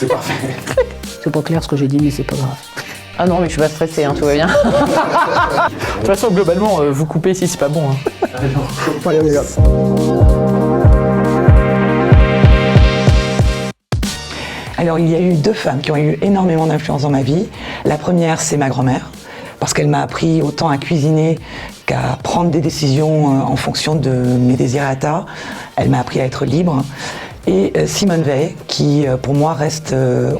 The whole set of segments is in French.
C'est parfait. C'est pas clair ce que j'ai dit, mais c'est pas grave. Ah non, mais je suis pas stressée, hein, tout va bien. De toute façon, globalement, vous coupez si c'est pas bon. Hein. Allez, hop. Alors, il y a eu 2 femmes qui ont eu énormément d'influence dans ma vie. La première, c'est ma grand-mère, parce qu'elle m'a appris autant à cuisiner qu'à prendre des décisions en fonction de mes desiderata. Elle m'a appris à être libre. Et Simone Veil, qui pour moi reste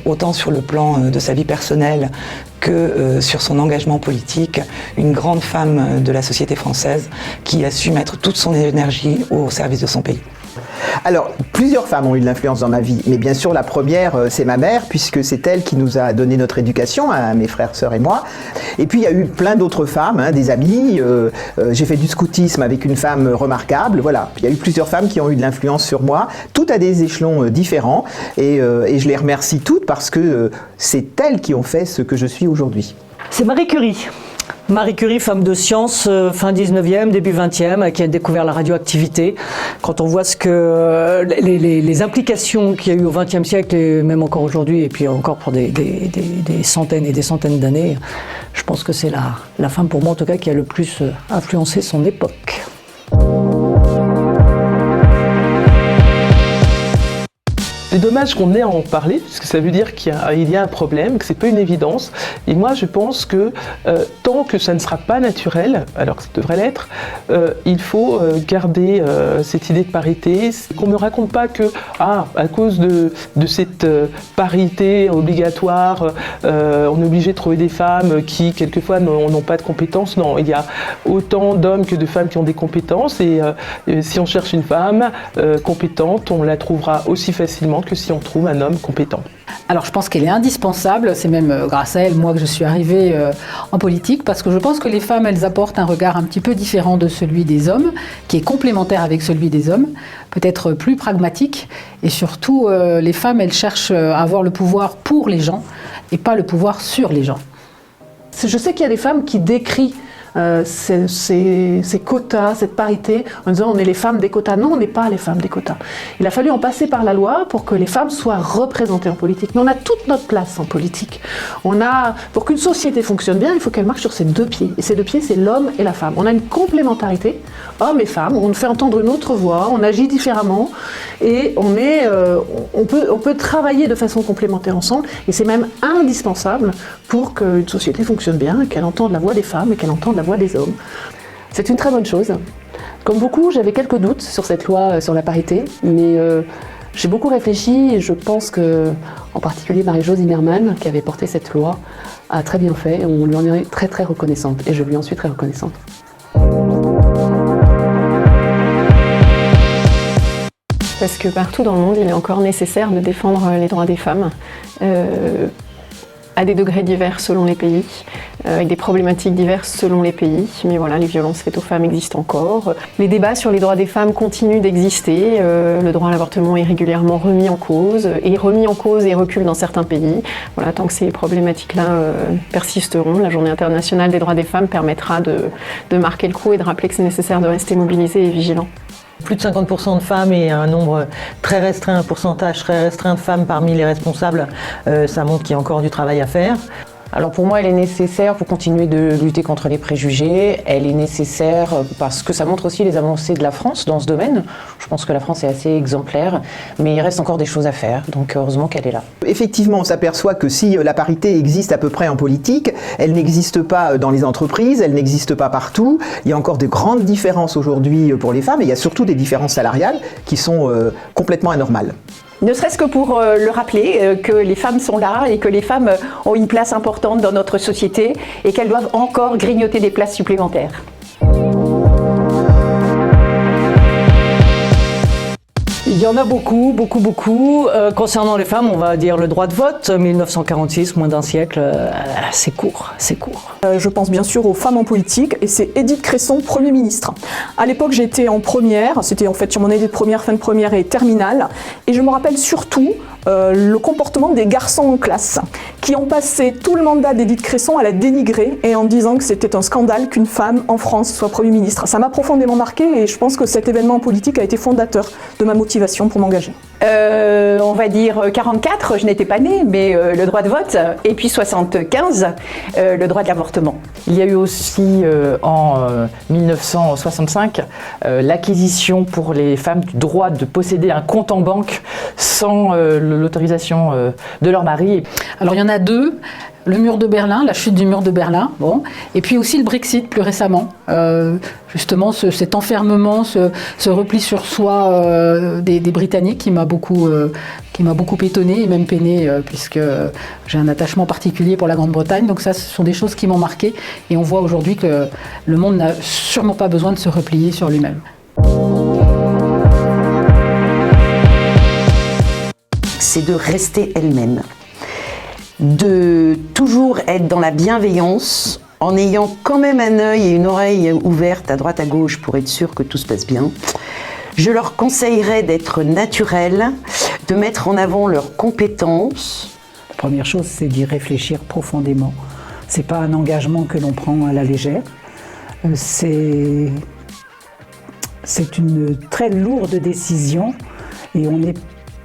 autant sur le plan de sa vie personnelle que sur son engagement politique, une grande femme de la société française qui a su mettre toute son énergie au service de son pays. Alors, plusieurs femmes ont eu de l'influence dans ma vie, mais bien sûr la première, c'est ma mère, puisque c'est elle qui nous a donné notre éducation, à mes frères, sœurs et moi. Et puis il y a eu plein d'autres femmes, hein, des amies, j'ai fait du scoutisme avec une femme remarquable, voilà. Il y a eu plusieurs femmes qui ont eu de l'influence sur moi, toutes à des échelons différents, et je les remercie toutes parce que c'est elles qui ont fait ce que je suis aujourd'hui. C'est Marie Curie. Marie Curie, femme de science, fin 19e, début 20e, qui a découvert la radioactivité. Quand on voit ce que les implications qu'il y a eu au 20e siècle, et même encore aujourd'hui, et puis encore pour des centaines et des centaines d'années, je pense que c'est la femme, pour moi en tout cas, qui a le plus influencé son époque. C'est dommage qu'on ait à en parler, parce que ça veut dire qu'il y a un problème, que c'est pas une évidence. Et moi, je pense que tant que ça ne sera pas naturel, alors que ça devrait l'être, il faut garder cette idée de parité. Qu'on me raconte pas que, à cause de cette parité obligatoire, on est obligé de trouver des femmes qui, quelquefois, n'ont pas de compétences. Non, il y a autant d'hommes que de femmes qui ont des compétences. Et si on cherche une femme compétente, on la trouvera aussi facilement que si on trouve un homme compétent. Alors je pense qu'elle est indispensable, c'est même grâce à elle, moi, que je suis arrivée en politique, parce que je pense que les femmes, elles apportent un regard un petit peu différent de celui des hommes, qui est complémentaire avec celui des hommes, peut-être plus pragmatique, et surtout les femmes, elles cherchent à avoir le pouvoir pour les gens, et pas le pouvoir sur les gens. Je sais qu'il y a des femmes qui décrient ces quotas, cette parité, en disant on est les femmes des quotas. Non, on n'est pas les femmes des quotas. Il a fallu en passer par la loi pour que les femmes soient représentées en politique. Mais on a toute notre place en politique. Pour qu'une société fonctionne bien, il faut qu'elle marche sur ses 2 pieds. Et ces 2 pieds, c'est l'homme et la femme. On a une complémentarité, hommes et femmes, on fait entendre une autre voix, on agit différemment, et on peut travailler de façon complémentaire ensemble, et c'est même indispensable pour qu'une société fonctionne bien, qu'elle entende la voix des femmes et qu'elle entende la voix des hommes. C'est une très bonne chose. Comme beaucoup, j'avais quelques doutes sur cette loi sur la parité, mais j'ai beaucoup réfléchi et je pense que, en particulier Marie-Jo Zimmermann, qui avait porté cette loi, a très bien fait. On lui en est très très reconnaissante et je lui en suis très reconnaissante. Parce que partout dans le monde, il est encore nécessaire de défendre les droits des femmes. À des degrés divers selon les pays, avec des problématiques diverses selon les pays. Mais voilà, les violences faites aux femmes existent encore. Les débats sur les droits des femmes continuent d'exister. Le droit à l'avortement est régulièrement remis en cause et recule dans certains pays. Voilà, tant que ces problématiques-là persisteront, la Journée internationale des droits des femmes permettra de marquer le coup et de rappeler que c'est nécessaire de rester mobilisé et vigilant. Plus de 50% de femmes et un nombre très restreint, un pourcentage très restreint de femmes parmi les responsables, ça montre qu'il y a encore du travail à faire. Alors pour moi, elle est nécessaire pour continuer de lutter contre les préjugés. Elle est nécessaire parce que ça montre aussi les avancées de la France dans ce domaine. Je pense que la France est assez exemplaire, mais il reste encore des choses à faire, donc heureusement qu'elle est là. Effectivement, on s'aperçoit que si la parité existe à peu près en politique, elle n'existe pas dans les entreprises, elle n'existe pas partout. Il y a encore de grandes différences aujourd'hui pour les femmes, et il y a surtout des différences salariales qui sont complètement anormales. Ne serait-ce que pour le rappeler que les femmes sont là et que les femmes ont une place importante dans notre société et qu'elles doivent encore grignoter des places supplémentaires. Il y en a beaucoup. Concernant les femmes, on va dire le droit de vote, 1946, moins d'un siècle, c'est court. Je pense bien sûr aux femmes en politique, et c'est Édith Cresson, Premier ministre. À l'époque, j'étais en première, c'était en fait sur mon année de première, fin de première et terminale, et je me rappelle surtout le comportement des garçons en classe, qui ont passé tout le mandat d'Édith Cresson à la dénigrer, et en disant que c'était un scandale qu'une femme en France soit Premier ministre. Ça m'a profondément marqué, et je pense que cet événement politique a été fondateur de ma motivation pour m'engager. on va dire 44, je n'étais pas née, mais le droit de vote, et puis 75, le droit de l'avortement. Il y a eu aussi en 1965 l'acquisition pour les femmes du droit de posséder un compte en banque sans l'autorisation de leur mari. Alors il y en a deux. Le mur de Berlin, la chute du mur de Berlin, bon, et puis aussi le Brexit plus récemment. Justement, cet enfermement, ce repli sur soi des Britanniques qui m'a beaucoup étonnée et même peinée, puisque j'ai un attachement particulier pour la Grande-Bretagne. Donc ça, ce sont des choses qui m'ont marquée. Et on voit aujourd'hui que le monde n'a sûrement pas besoin de se replier sur lui-même. C'est de rester elle-même. De toujours être dans la bienveillance, en ayant quand même un œil et une oreille ouverte à droite à gauche pour être sûr que tout se passe bien. Je leur conseillerais d'être naturels, de mettre en avant leurs compétences. La première chose, c'est d'y réfléchir profondément. C'est pas un engagement que l'on prend à la légère. C'est une très lourde décision et on n'est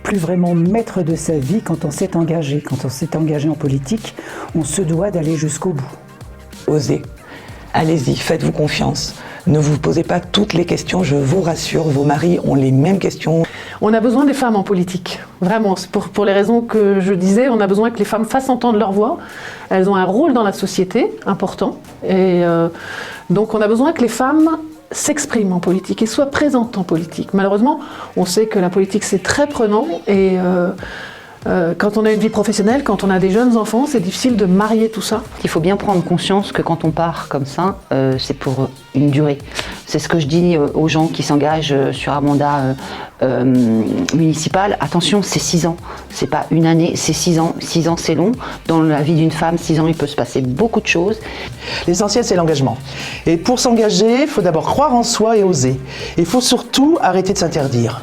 plus vraiment maître de sa vie quand on s'est engagé. Quand on s'est engagé en politique, on se doit d'aller jusqu'au bout. Osez, allez-y, faites-vous confiance. Ne vous posez pas toutes les questions, je vous rassure, vos maris ont les mêmes questions. On a besoin des femmes en politique, vraiment, pour les raisons que je disais, on a besoin que les femmes fassent entendre leur voix. Elles ont un rôle dans la société important, et donc on a besoin que les femmes s'expriment en politique et soient présentes en politique. Malheureusement, on sait que la politique c'est très prenant et quand on a une vie professionnelle, quand on a des jeunes enfants, c'est difficile de marier tout ça. Il faut bien prendre conscience que quand on part comme ça, c'est pour une durée. C'est ce que je dis aux gens qui s'engagent sur un mandat municipal. Attention, c'est 6 ans. C'est pas une année, c'est 6 ans. 6 ans, c'est long. Dans la vie d'une femme, 6 ans, il peut se passer beaucoup de choses. L'essentiel, c'est l'engagement. Et pour s'engager, il faut d'abord croire en soi et oser. Il faut surtout arrêter de s'interdire.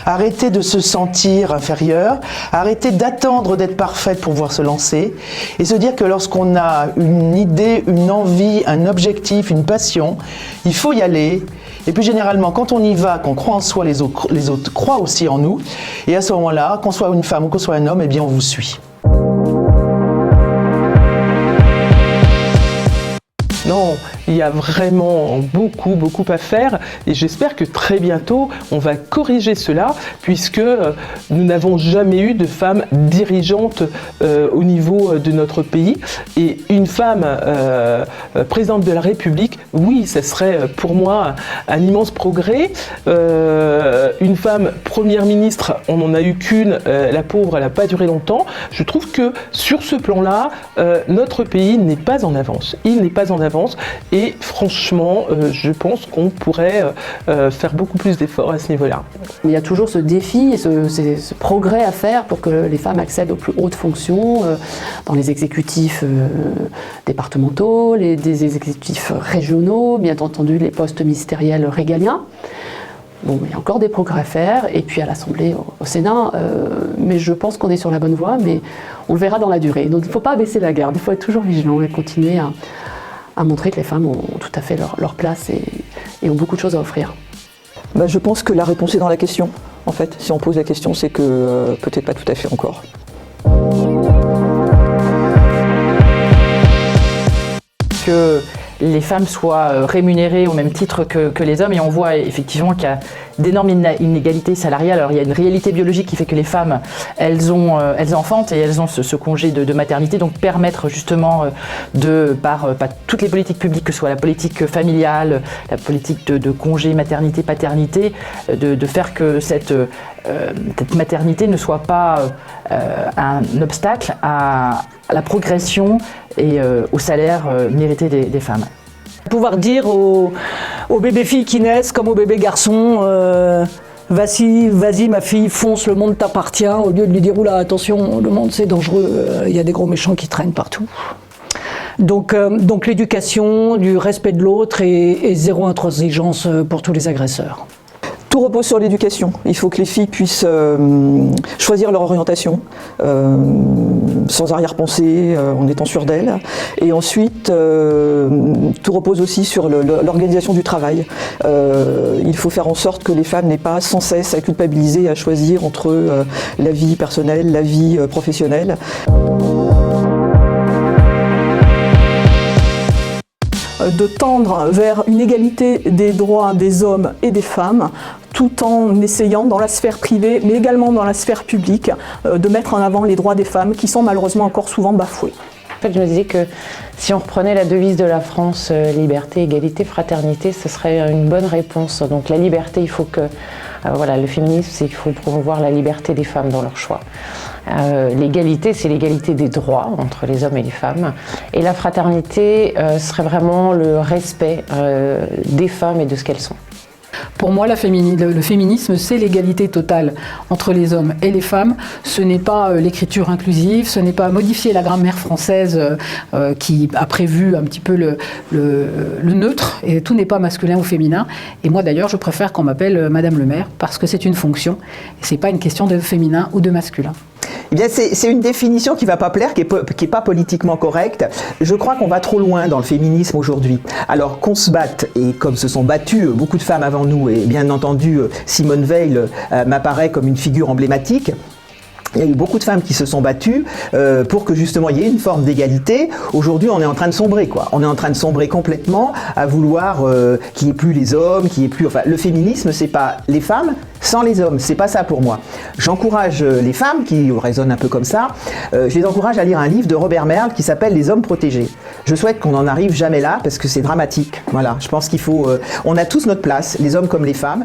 Arrêter de se sentir inférieur, arrêter d'attendre d'être parfaite pour pouvoir se lancer et se dire que lorsqu'on a une idée, une envie, un objectif, une passion, il faut y aller. Et puis généralement, quand on y va, qu'on croit en soi, les autres croient aussi en nous. Et à ce moment-là, qu'on soit une femme ou qu'on soit un homme, eh bien on vous suit. Non, il y a vraiment beaucoup à faire et j'espère que très bientôt on va corriger cela puisque nous n'avons jamais eu de femmes dirigeantes au niveau de notre pays et une femme présidente de la République, oui, ça serait pour moi un immense progrès. Une femme première ministre, on n'en a eu qu'une, la pauvre, elle n'a pas duré longtemps. Je trouve que sur ce plan-là, notre pays n'est pas en avance. Il n'est pas en avance. Et franchement, je pense qu'on pourrait faire beaucoup plus d'efforts à ce niveau-là. Il y a toujours ce défi et ce progrès à faire pour que les femmes accèdent aux plus hautes fonctions dans les exécutifs départementaux, des exécutifs régionaux, bien entendu les postes ministériels régaliens. Bon, il y a encore des progrès à faire, et puis à l'Assemblée, au Sénat, mais je pense qu'on est sur la bonne voie, mais on le verra dans la durée. Donc il ne faut pas baisser la garde, il faut être toujours vigilant et continuer à montrer que les femmes ont tout à fait leur place et ont beaucoup de choses à offrir. Je pense que la réponse est dans la question. En fait, si on pose la question, c'est que peut-être pas tout à fait encore. Que les femmes soient rémunérées au même titre que les hommes et on voit effectivement qu'il y a d'énormes inégalités salariales. Alors il y a une réalité biologique qui fait que les femmes, elles enfantent et elles ont ce congé de maternité, donc permettre justement par toutes les politiques publiques, que ce soit la politique familiale, la politique de congé maternité, paternité, de faire que cette maternité ne soit pas un obstacle à la progression et au salaire mérité des femmes. Pouvoir dire aux bébés filles qui naissent comme aux bébés garçons, vas-y ma fille, fonce, le monde t'appartient, au lieu de lui dire oula attention, le monde c'est dangereux, il y a des gros méchants qui traînent partout. Donc l'éducation, du respect de l'autre et zéro intransigeance pour tous les agresseurs. Tout repose sur l'éducation. Il faut que les filles puissent choisir leur orientation sans arrière-pensée, en étant sûres d'elles. Et ensuite, tout repose aussi sur l'organisation du travail. Il faut faire en sorte que les femmes n'aient pas sans cesse à culpabiliser, à choisir entre la vie personnelle, la vie professionnelle. De tendre vers une égalité des droits des hommes et des femmes, tout en essayant dans la sphère privée, mais également dans la sphère publique, de mettre en avant les droits des femmes qui sont malheureusement encore souvent bafoués. En fait, je me disais que si on reprenait la devise de la France, liberté, égalité, fraternité, ce serait une bonne réponse. Donc la liberté, il faut que, voilà, le féminisme, c'est qu'il faut promouvoir la liberté des femmes dans leur choix. L'égalité, c'est l'égalité des droits entre les hommes et les femmes. Et la fraternité serait vraiment le respect des femmes et de ce qu'elles sont. Pour moi, le féminisme, c'est l'égalité totale entre les hommes et les femmes. Ce n'est pas l'écriture inclusive, ce n'est pas modifier la grammaire française qui a prévu un petit peu le neutre, et tout n'est pas masculin ou féminin. Et moi d'ailleurs, je préfère qu'on m'appelle Madame le maire, parce que c'est une fonction, et c'est pas une question de féminin ou de masculin. Eh bien, c'est une définition qui ne va pas plaire, qui est pas politiquement correcte. Je crois qu'on va trop loin dans le féminisme aujourd'hui. Alors qu'on se batte, et comme se sont battues beaucoup de femmes avant nous, et bien entendu Simone Veil m'apparaît comme une figure emblématique. Il y a eu beaucoup de femmes qui se sont battues pour que justement il y ait une forme d'égalité. Aujourd'hui, on est en train de sombrer, quoi. On est en train de sombrer complètement à vouloir qu'il n'y ait plus les hommes, qu'il n'y ait plus... Enfin, le féminisme, c'est pas les femmes sans les hommes. C'est pas ça pour moi. J'encourage les femmes qui raisonnent un peu comme ça. Je les encourage à lire un livre de Robert Merle qui s'appelle Les hommes protégés. Je souhaite qu'on n'en arrive jamais là parce que c'est dramatique. Voilà. Je pense qu'il faut... on a tous notre place, les hommes comme les femmes.